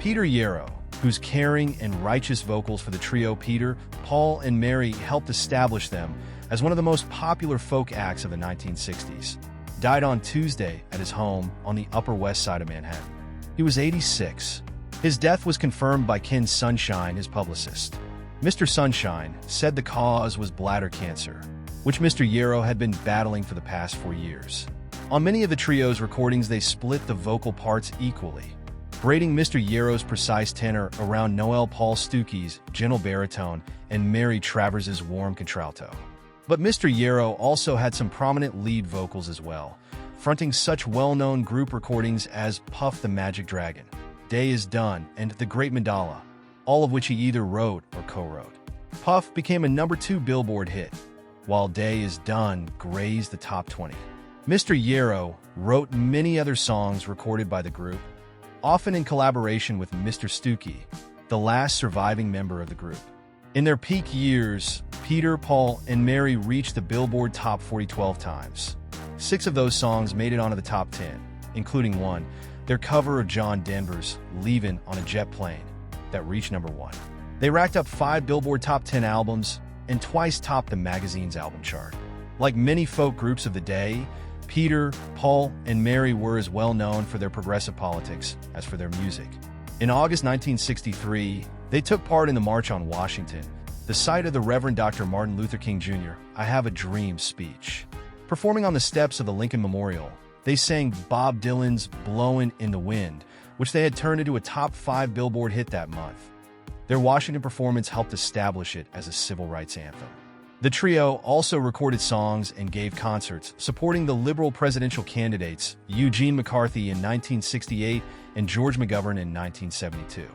Peter Yarrow, whose caring and righteous vocals for the trio Peter, Paul, and Mary helped establish them as one of the most popular folk acts of the 1960s, died on Tuesday at his home on the Upper West Side of Manhattan. He was 86. His death was confirmed by Ken Sunshine, his publicist. Mr. Sunshine said the cause was bladder cancer, which Mr. Yarrow had been battling for the past 4 years. On many of the trio's recordings, they split the vocal parts equally, grading Mr. Yarrow's precise tenor around Noel Paul Stuckey's gentle baritone and Mary Travers's warm contralto. But Mr. Yarrow also had some prominent lead vocals as well, fronting such well-known group recordings as Puff the Magic Dragon, Day Is Done, and The Great Mandala, all of which he either wrote or co-wrote. Puff became a #2 Billboard hit, while Day Is Done grazed the top 20. Mr. Yarrow wrote many other songs recorded by the group, often in collaboration with Mr. Stuckey, the last surviving member of the group. In their peak years, Peter, Paul, and Mary reached the Billboard Top 40 12 times. 6 of those songs made it onto the top 10, including one, their cover of John Denver's Leavin' on a Jet Plane, that reached #1. They racked up 5 Billboard Top 10 albums and twice topped the magazine's album chart. Like many folk groups of the day, Peter, Paul, and Mary were as well known for their progressive politics as for their music. In August 1963, they took part in the March on Washington, the site of the Reverend Dr. Martin Luther King Jr. I Have a Dream speech. Performing on the steps of the Lincoln Memorial, they sang Bob Dylan's Blowin' in the Wind, which they had turned into a top 5 Billboard hit that month. Their Washington performance helped establish it as a civil rights anthem. The trio also recorded songs and gave concerts supporting the liberal presidential candidates Eugene McCarthy in 1968 and George McGovern in 1972.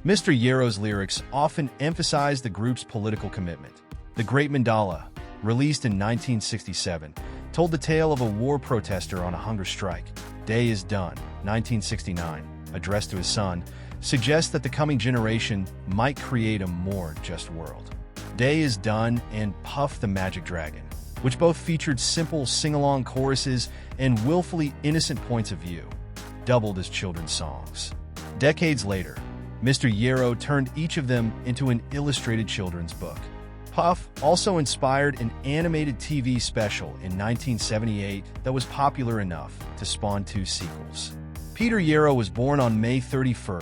Mr. Yarrow's lyrics often emphasized the group's political commitment. The Great Mandala, released in 1967, told the tale of a war protester on a hunger strike. Day Is Done, 1969, addressed to his son, suggests that the coming generation might create a more just world. Day Is Done and Puff the Magic Dragon, which both featured simple sing-along choruses and willfully innocent points of view, doubled as children's songs. Decades later, Mr. Yarrow turned each of them into an illustrated children's book. Puff also inspired an animated TV special in 1978 that was popular enough to spawn 2 sequels. Peter Yarrow was born on May 31,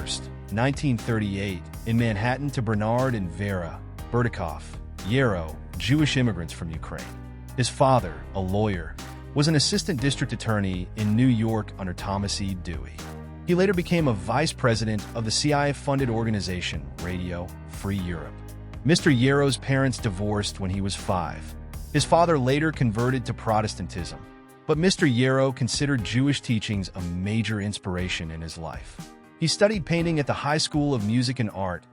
1938, in Manhattan to Bernard and Vera Berdikoff Yarrow, Jewish immigrants from Ukraine. His father, a lawyer, was an assistant district attorney in New York under Thomas E. Dewey. He later became a vice president of the CIA-funded organization Radio Free Europe. Mr. Yarrow's parents divorced when he was 5. His father later converted to Protestantism, but Mr. Yarrow considered Jewish teachings a major inspiration in his life. He studied painting at the High School of Music and Art,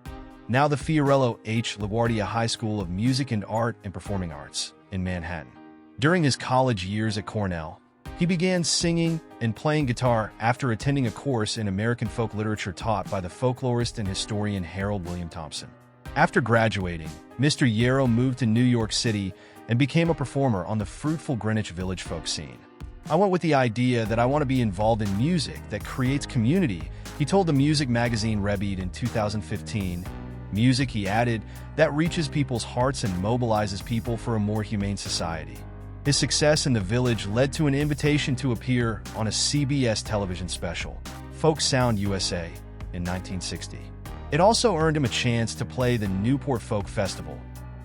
now the Fiorello H. LaGuardia High School of Music and Art and Performing Arts, in Manhattan. During his college years at Cornell, he began singing and playing guitar after attending a course in American folk literature taught by the folklorist and historian Harold William Thompson. After graduating, Mr. Yarrow moved to New York City and became a performer on the fruitful Greenwich Village folk scene. "I went with the idea that I want to be involved in music that creates community," he told the music magazine Rebbeed in 2015. Music, he added, that reaches people's hearts and mobilizes people for a more humane society. His success in the Village led to an invitation to appear on a CBS television special, Folk Sound USA, in 1960. It also earned him a chance to play the Newport Folk Festival,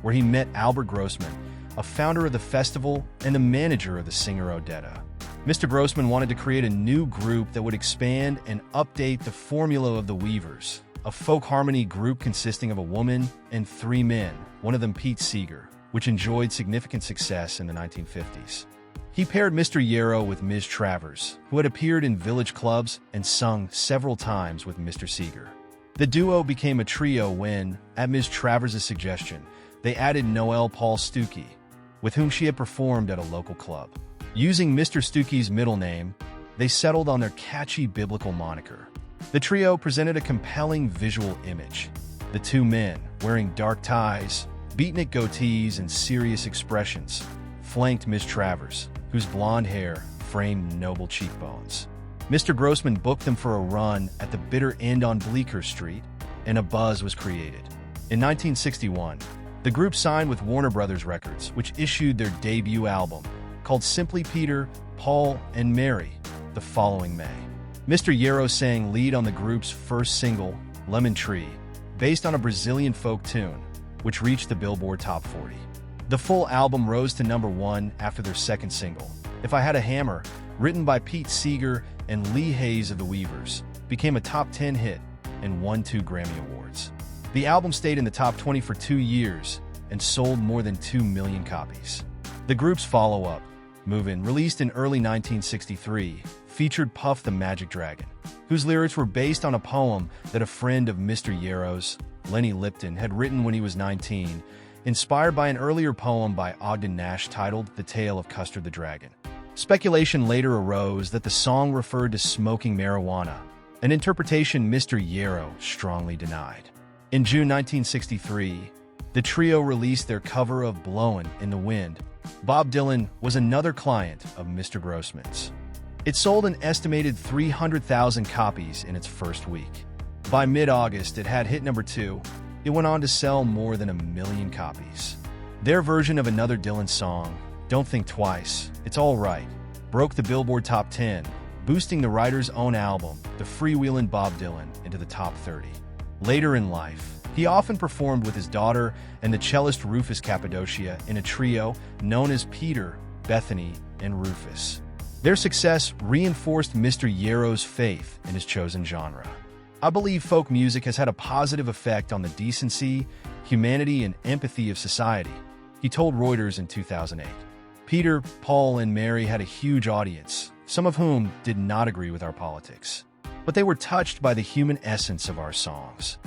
where he met Albert Grossman, a founder of the festival and the manager of the singer Odetta. Mr. Grossman wanted to create a new group that would expand and update the formula of the Weavers, a folk harmony group consisting of a woman and 3 men, one of them Pete Seeger, which enjoyed significant success in the 1950s. He paired Mr. Yarrow with Ms. Travers, who had appeared in village clubs and sung several times with Mr. Seeger. The duo became a trio when, at Ms. Travers' suggestion, they added Noel Paul Stuckey, with whom she had performed at a local club. Using Mr. Stuckey's middle name, they settled on their catchy biblical moniker. The trio presented a compelling visual image. The 2 men, wearing dark ties, beatnik goatees, and serious expressions, flanked Ms. Travers, whose blonde hair framed noble cheekbones. Mr. Grossman booked them for a run at the bitter end on Bleecker Street, and a buzz was created. In 1961, the group signed with Warner Brothers Records, which issued their debut album, called simply Peter, Paul, and Mary, the following May. Mr. Yarrow sang lead on the group's first single, Lemon Tree, based on a Brazilian folk tune, which reached the Billboard Top 40. The full album rose to #1 after their second single, If I Had a Hammer, written by Pete Seeger and Lee Hayes of the Weavers, became a top 10 hit and won 2 Grammy Awards. The album stayed in the top 20 for 2 years and sold more than 2 million copies. The group's follow-up, Movin', released in early 1963, featured Puff the Magic Dragon, whose lyrics were based on a poem that a friend of Mr. Yarrow's, Lenny Lipton, had written when he was 19, inspired by an earlier poem by Ogden Nash titled The Tale of Custer the Dragon. Speculation later arose that the song referred to smoking marijuana, an interpretation Mr. Yarrow strongly denied. In June 1963, the trio released their cover of Blowin' in the Wind. Bob Dylan was another client of Mr. Grossman's. It sold an estimated 300,000 copies in its first week. By mid-August, it had hit #2. It went on to sell more than 1 million copies. Their version of another Dylan song, Don't Think Twice, It's All Right, broke the Billboard Top 10, boosting the writer's own album, The Freewheelin' Bob Dylan, into the top 30. Later in life, he often performed with his daughter and the cellist Rufus Cappadocia in a trio known as Peter, Bethany, and Rufus. Their success reinforced Mr. Yarrow's faith in his chosen genre. I believe folk music has had a positive effect on the decency, humanity, and empathy of society, he told Reuters in 2008. Peter, Paul, and Mary had a huge audience, some of whom did not agree with our politics. But they were touched by the human essence of our songs.